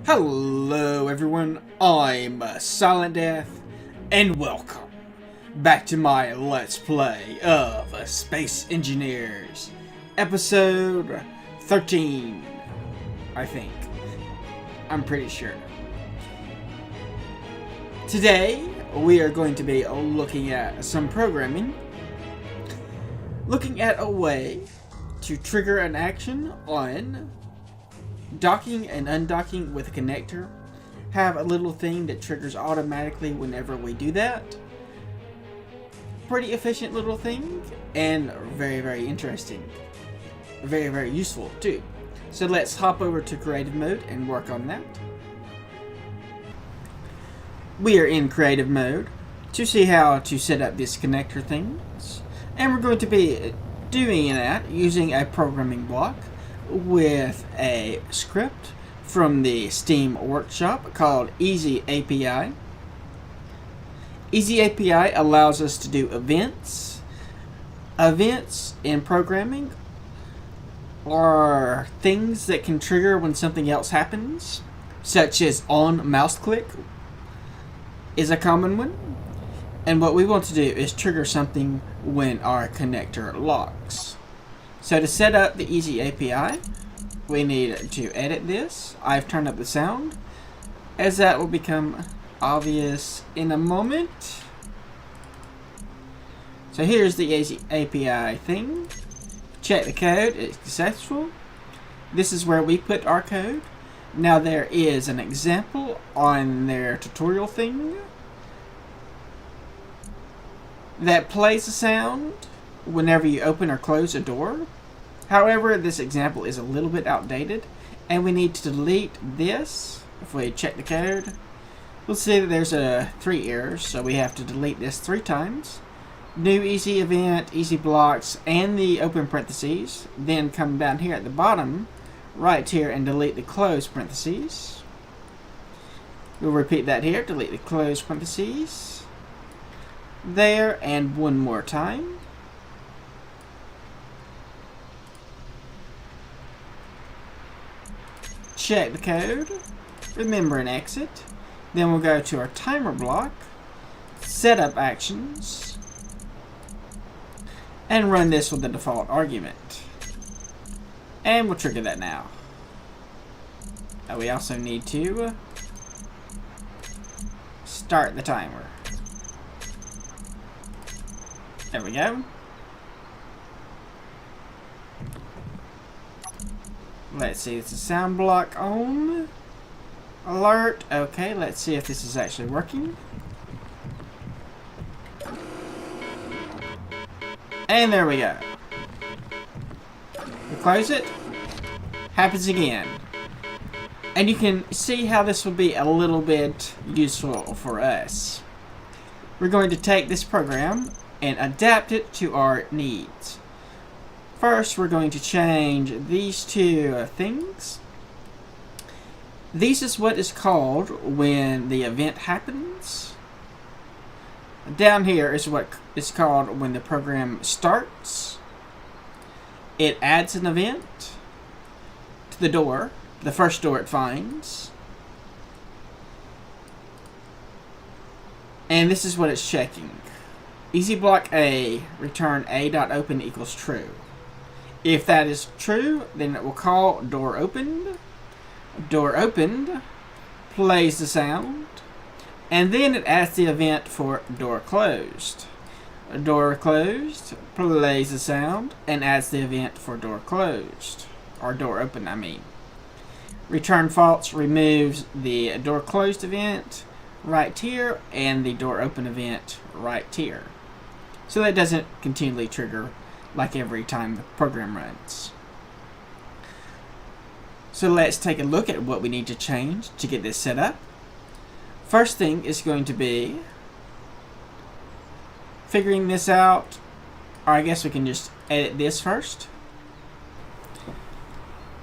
Hello everyone, I'm silentdeth, and welcome back to my Let's Play of Space Engineers, episode 13, I think. I'm pretty sure. Today, we are going to be looking at some programming, looking at a way to trigger an action on docking and undocking with a connector. Have a little thing that triggers automatically whenever we do that. Pretty efficient little thing, and very interesting. Very useful too. So let's hop over to creative mode and work on that. We are in creative mode to see how to set up this connector things, and we're going to be doing that using a programming block with a script from the Steam workshop called Easy API. Easy API allows us to do events. Events in programming are things that can trigger when something else happens, such as on mouse click is a common one. And what we want to do is trigger something when our connector locks. So to set up the Easy API, we need to edit this. I've turned up the sound, as that will become obvious in a moment. So here's the Easy API thing. Check the code, it's successful. This is where we put our code. Now there is an example on their tutorial thing that plays a sound whenever you open or close a door. However, this example is a little bit outdated, and we need to delete this. If we check the code, we'll see that there's 3 errors, so we have to delete this 3 times. New easy event, easy blocks, and the open parentheses. Then come down here at the bottom, right here, and delete the close parentheses. We'll repeat that here, delete the close parentheses. There, and one more time. Check the code, remember and exit. Then we'll go to our timer block, setup actions, and run this with the default argument. And we'll trigger that now. We also need to start the timer. There we go. Let's see, it's a sound block on. Alert. Okay, let's see if this is actually working. And there we go. We close it. Happens again. And you can see how this will be a little bit useful for us. We're going to take this program and adapt it to our needs. First, we're going to change these 2 things. This is what is called when the event happens. Down here is what is called when the program starts. It adds an event to the door, the first door it finds. And this is what it's checking. Easy block A, return A.open equals true. If that is true, then it will call door opened. Door opened plays the sound, and then it adds the event for door closed. Door closed plays the sound and adds the event for door closed, or door open, I mean. Return false removes the door closed event right here and the door open event right here. So that doesn't continually trigger like every time the program runs. So let's take a look at what we need to change to get this set up. First thing is going to be figuring this out, or I guess we can just edit this first.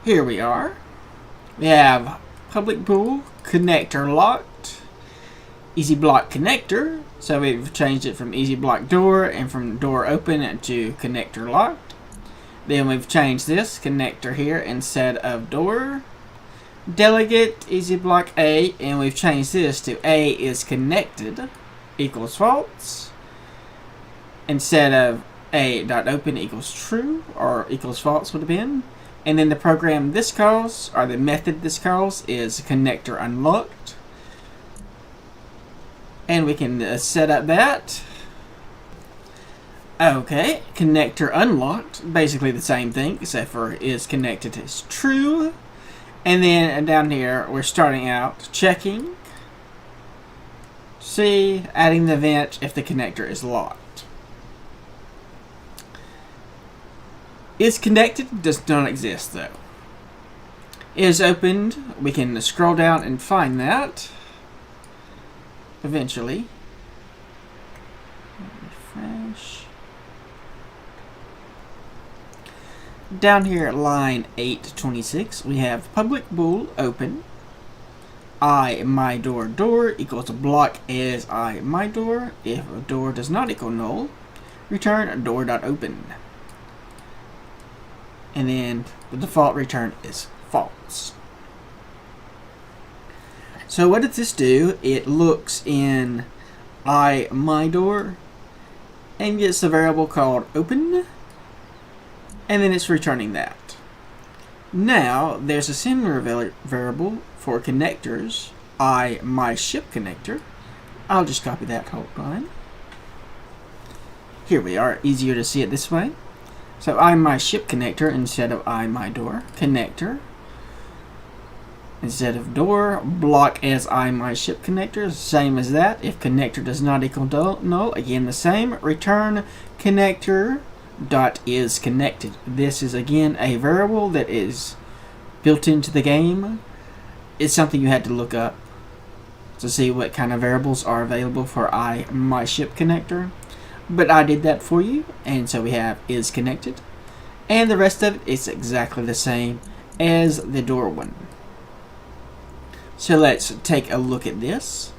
Here we are. We have public pool, connector locked, easy block connector. So we've changed it from easy block door and from door open to connector locked. Then we've changed this connector here instead of door. delegate easy block A, and we've changed this to A is connected equals false instead of A.open equals true or equals false would have been. And then the program this calls, or the method this calls, is connector unlocked. And we can set up that. Okay, connector unlocked, basically the same thing, except for is connected is true. And then down here, we're starting out checking. C, adding the event if the connector is locked. Is connected does not exist though. Is opened, we can scroll down and find that eventually. Refresh. Down here at line 826, we have public bool open. My door equals block as my door. If a door does not equal null, return door.open. And then the default return is false. So what does this do? It looks in my door and gets a variable called open, and then it's returning that. Now there's a similar variable for connectors, my ship connector. I'll just copy that. Hold on. Here we are. Easier to see it this way. So my ship connector instead of my door. Connector instead of door. Block as my ship connector. Same as that. If connector does not equal null, again the same. Return connector dot is connected. This is again a variable that is built into the game. It's something you had to look up to see what kind of variables are available for my ship connector. But I did that for you, and so we have is connected, and the rest of it is exactly the same as the door one. So let's take a look at this.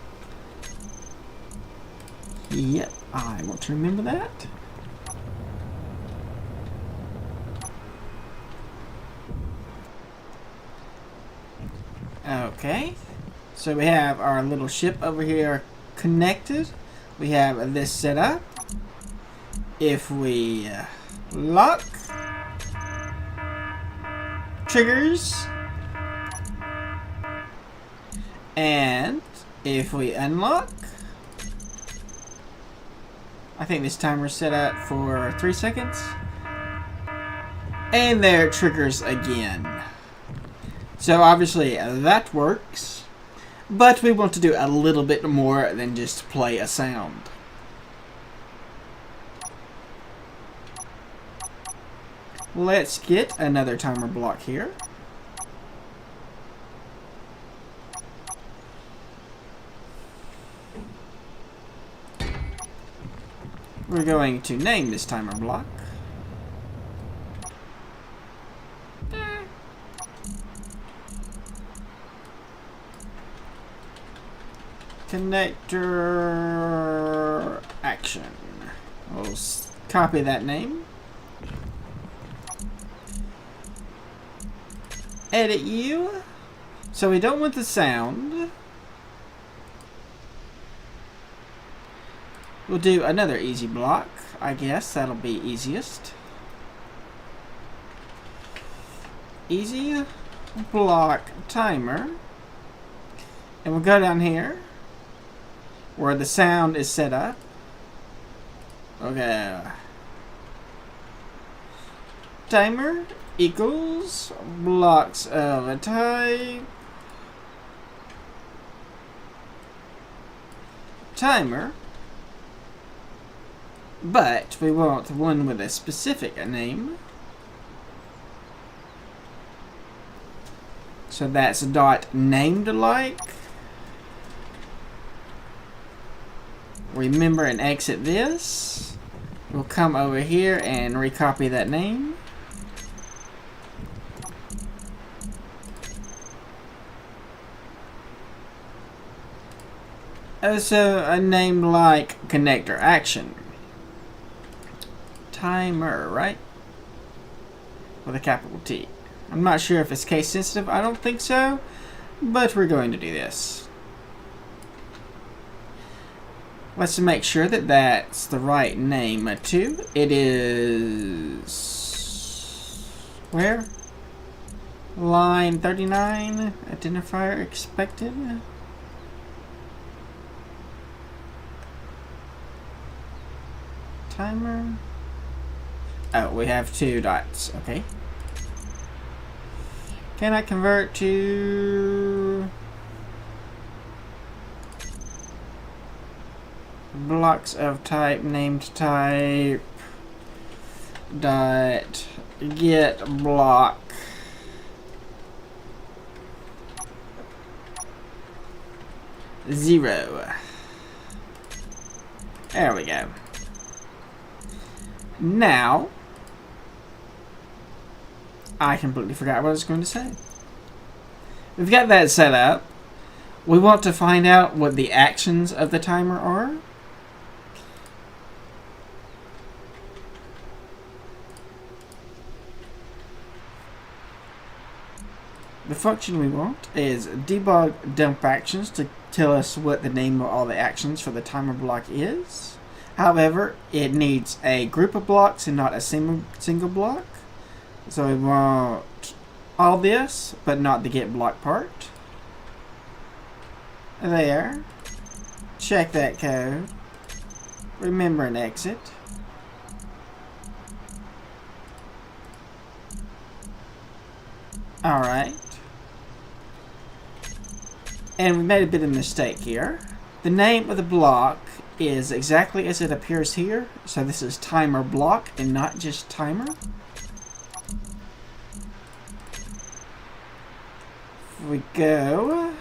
Yep, I want to remember that. Okay, so we have our little ship over here connected. We have this set up. If we lock, triggers, and if we unlock, I think this timer is set up for 3 seconds, and there it triggers again. So obviously that works, but we want to do a little bit more than just play a sound. Let's get another timer block here. We're going to name this timer block. Connector action. We'll copy that name. Edit you. So we don't want the sound. We'll do another easy block. I guess that'll be easiest. Easy block timer. And we'll go down here where the sound is set up. Okay. Timer equals blocks of a type timer, but we want one with a specific name, so that's dot named like. Remember and exit this. We'll come over here and recopy that name. Also a name like connector action. Timer, right? With a capital T. I'm not sure if it's case sensitive. I don't think so, but we're going to do this. Let's make sure that that's the right name too. It is where? Line 39, identifier expected. Timer. Oh, we have 2 dots. Okay. Can I convert to blocks of type named type dot get block zero? There we go. Now, I completely forgot what I was going to say. We've got that set up. We want to find out what the actions of the timer are. The function we want is debug dump actions to tell us what the name of all the actions for the timer block is. However, it needs a group of blocks and not a single block. So we want all this, but not the get block part. There. Check that code. Remember and exit. Alright. And we made a bit of a mistake here. The name of the block is exactly as it appears here. So this is timer block and not just timer. If we go,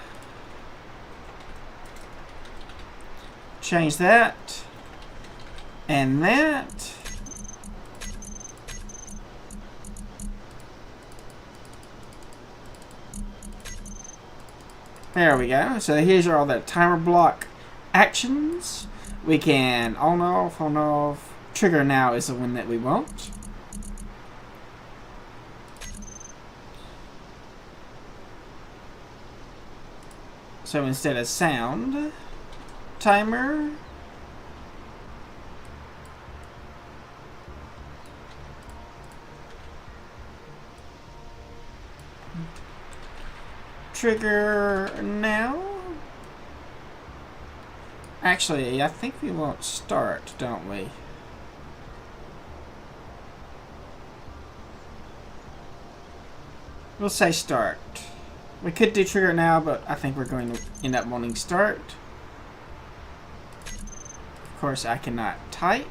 change that and that. There we go. So here's all the timer block actions. We can on off. Trigger now is the one that we want. So instead of sound, timer. Trigger now. Actually, I think we want start, don't we? We'll say start. We could do trigger now, but I think we're going to end up wanting start. Of course, I cannot type.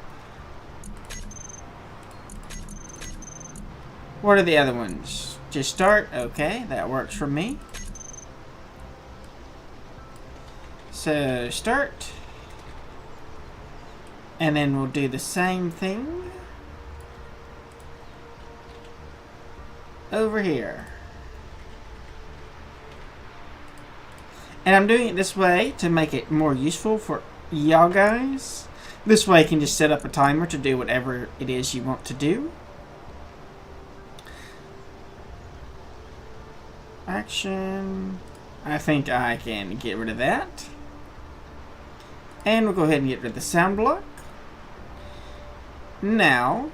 What are the other ones? Just start? Okay, that works for me. So start. And then we'll do the same thing over here. And I'm doing it this way to make it more useful for y'all guys. This way you can just set up a timer to do whatever it is you want to do. Action. I think I can get rid of that. And we'll go ahead and get rid of the sound block. Now,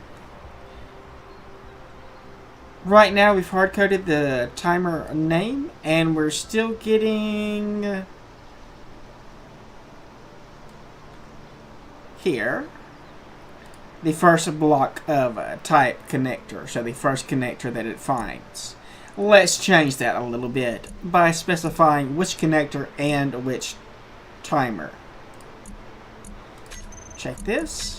right now we've hard-coded the timer name, and we're still getting here the first block of a type connector, so the first connector that it finds. Let's change that a little bit by specifying which connector and which timer. Check this.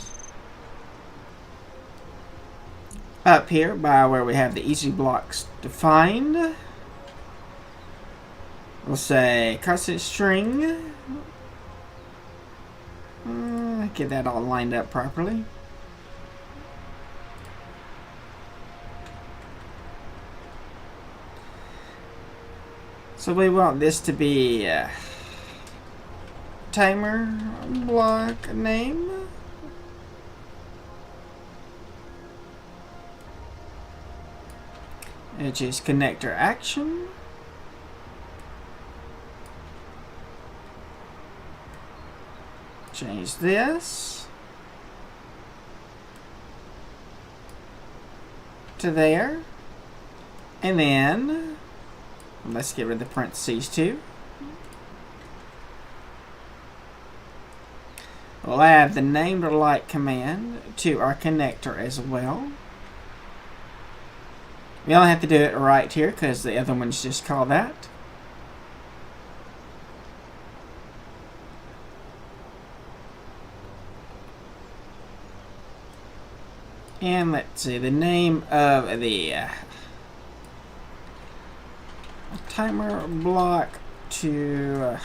Up here by where we have the easy blocks defined, we'll say constant string. Get that all lined up properly. So we want this to be timer block name. which is connector action. Change this to there. And then let's get rid of the parentheses too. We'll add the named light command to our connector as well. We only have to do it right here because the other ones just call that. And let's see, the name of the timer block to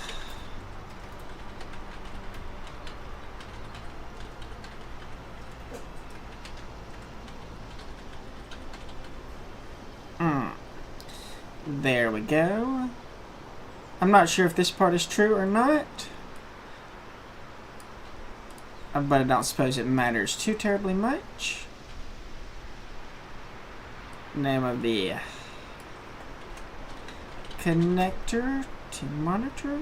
there we go. I'm not sure if this part is true or not, but I don't suppose it matters too terribly much. Name of the connector to monitor.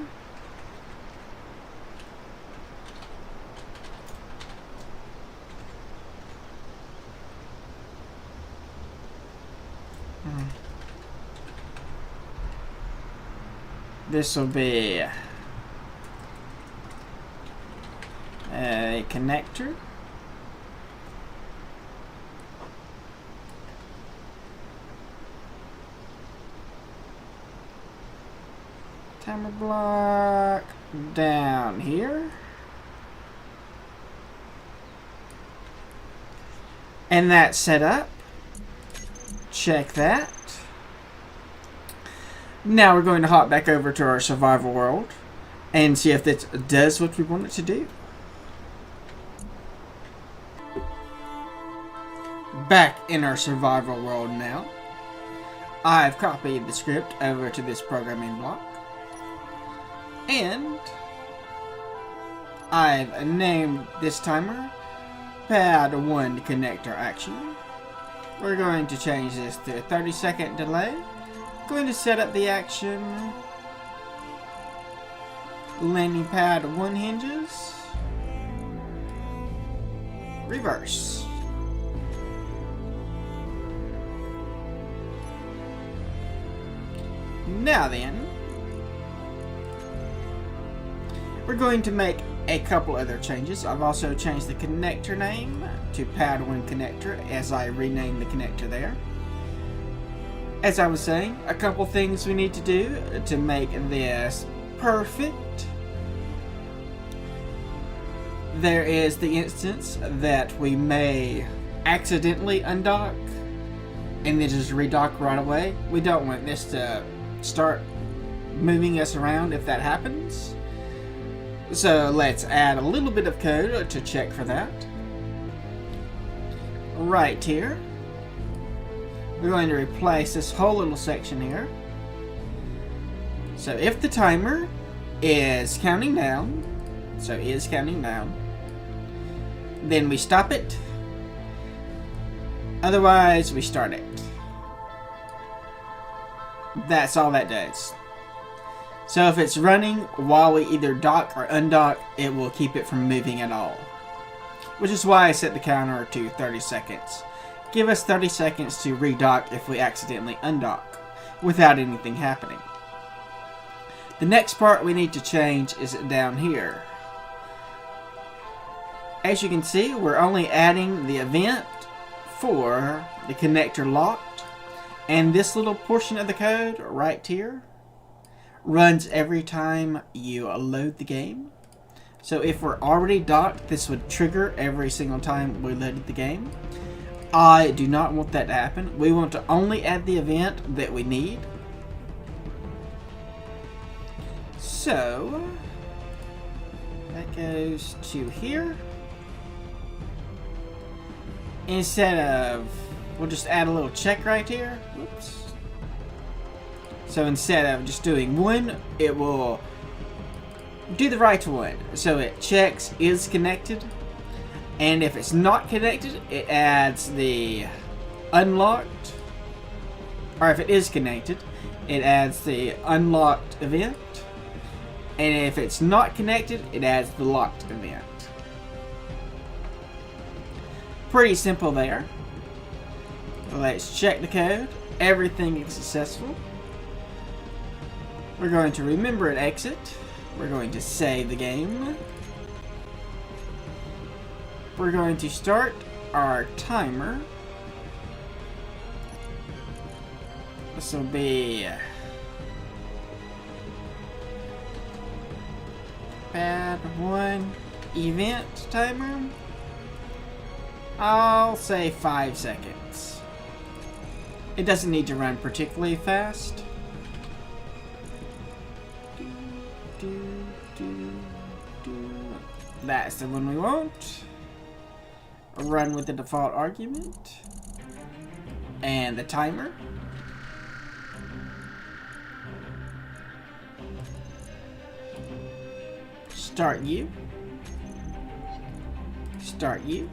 This will be a connector. Timer block down here. And that's set up. Check that. Now we're going to hop back over to our survival world and see if this does what we want it to do. Back in our survival world now. I've copied the script over to this programming block. And I've named this timer Pad 1 Connector Action. We're going to change this to a 30-second delay. Going to set up the action. Landing pad 1 hinges. Reverse. Now then, we're going to make a couple other changes. I've also changed the connector name to Pad 1 Connector as I renamed the connector there. As I was saying, a couple things we need to do to make this perfect. There is the instance that we may accidentally undock and then just redock right away. We don't want this to start moving us around if that happens. So let's add a little bit of code to check for that. Right here. We're going to replace this whole little section here. So if the timer is counting down, then we stop it. Otherwise, we start it. That's all that does. So if it's running while we either dock or undock, it will keep it from moving at all. Which is why I set the counter to 30 seconds. Give us 30 seconds to redock if we accidentally undock, without anything happening. The next part we need to change is down here. As you can see, we're only adding the event for the connector locked, and this little portion of the code right here runs every time you load the game. So if we're already docked, this would trigger every single time we loaded the game. I do not want that to happen. We want to only add the event that we need. So that goes to here. Instead of, we'll just add a little check right here. Whoops. So instead of just doing one, it will do the right one. So it checks is connected. And if it's not connected, it adds the unlocked, or if it is connected, it adds the unlocked event. And if it's not connected, it adds the locked event. Pretty simple there. Let's check the code. Everything is successful. We're going to remember and exit. We're going to save the game. We're going to start our timer. This will be pad 1 event timer. I'll say 5 seconds. It doesn't need to run particularly fast. That's the one we want. Run with the default argument. And the timer. Start you. Start you.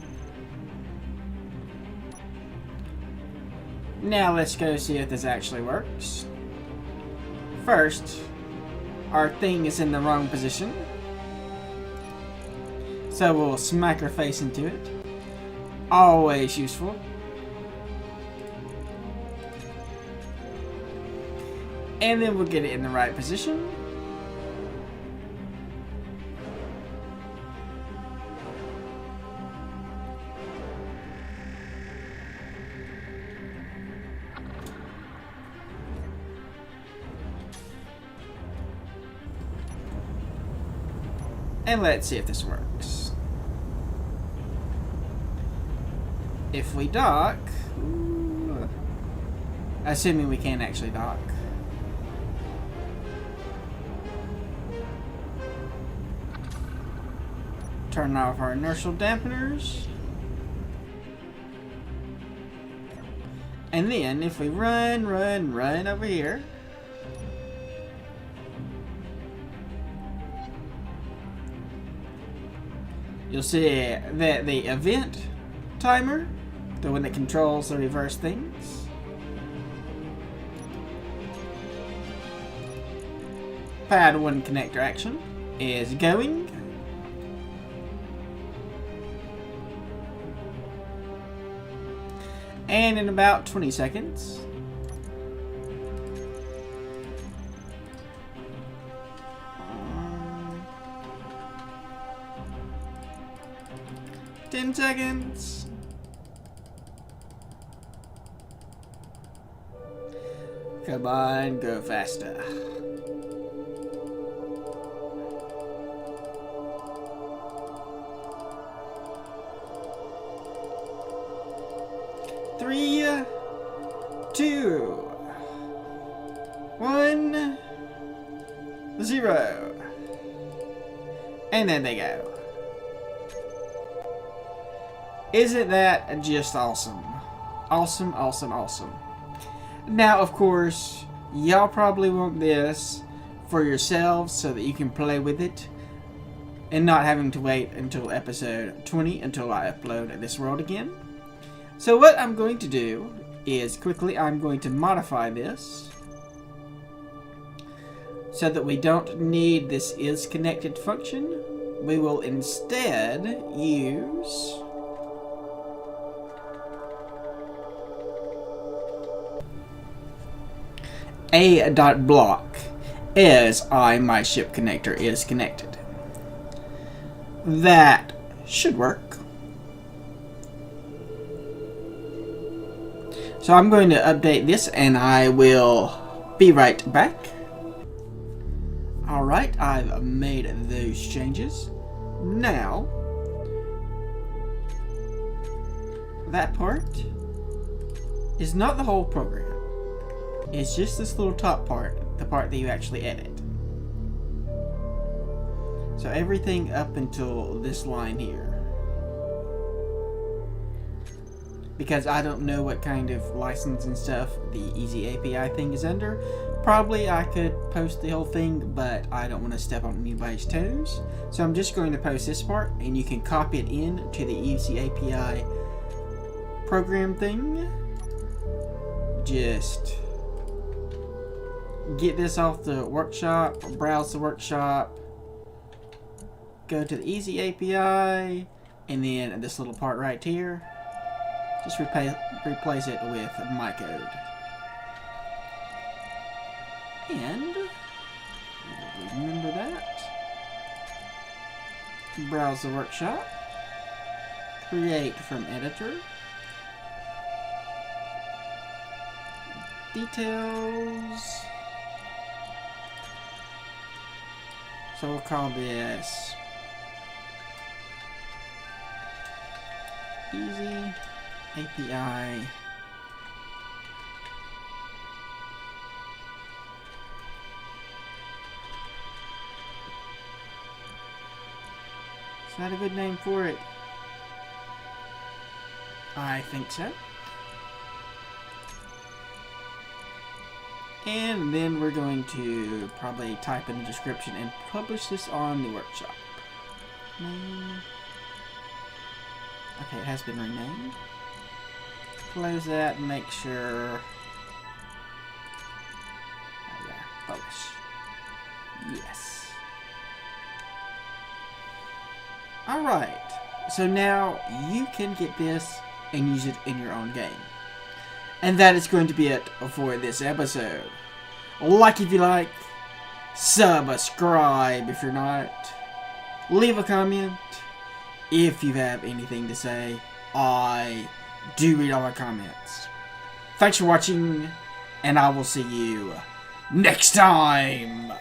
Now let's go see if this actually works. First, our thing is in the wrong position. So we'll smack our face into it. Always useful. And then we'll get it in the right position. And let's see if this works. If we dock, assuming we can actually dock. Turn off our inertial dampeners. And then if we run over here. You'll see that the event timer, the one that controls the reverse things, pad 1 connector action is going. And in about 20 seconds, 10 seconds. Come on, go faster. Three, 2, 1, 0. And then they go. Isn't that just awesome? Awesome, awesome, awesome. Now, of course, y'all probably want this for yourselves so that you can play with it and not having to wait until episode 20 until I upload this world again. So what I'm going to do is quickly I'm going to modify this so that we don't need this is connected function. We will instead use a.block as my ship connector is connected. That should work. So I'm going to update this and I will be right back. Alright, I've made those changes. Now, that part is not the whole program. It's just this little top part, the part that you actually edit. So everything up until this line here. Because I don't know what kind of license and stuff the Easy API thing is under. Probably I could post the whole thing, but I don't want to step on anybody's toes. So I'm just going to post this part, and you can copy it in to the Easy API program thing. Just get this off the workshop, browse the workshop, go to the Easy API, and then this little part right here, just replace it with my code. And remember that. Browse the workshop, create from editor, details. So we'll call this Easy API Is that a good name for it? I think so. And then we're going to probably type in the description and publish this on the workshop. Name. Okay, it has been renamed. Close that and make sure. Oh yeah, publish. Yes. Alright, so now you can get this and use it in your own game. And that is going to be it for this episode. Like if you like, subscribe if you're not, leave a comment if you have anything to say. I do read all my comments. Thanks for watching, and I will see you next time.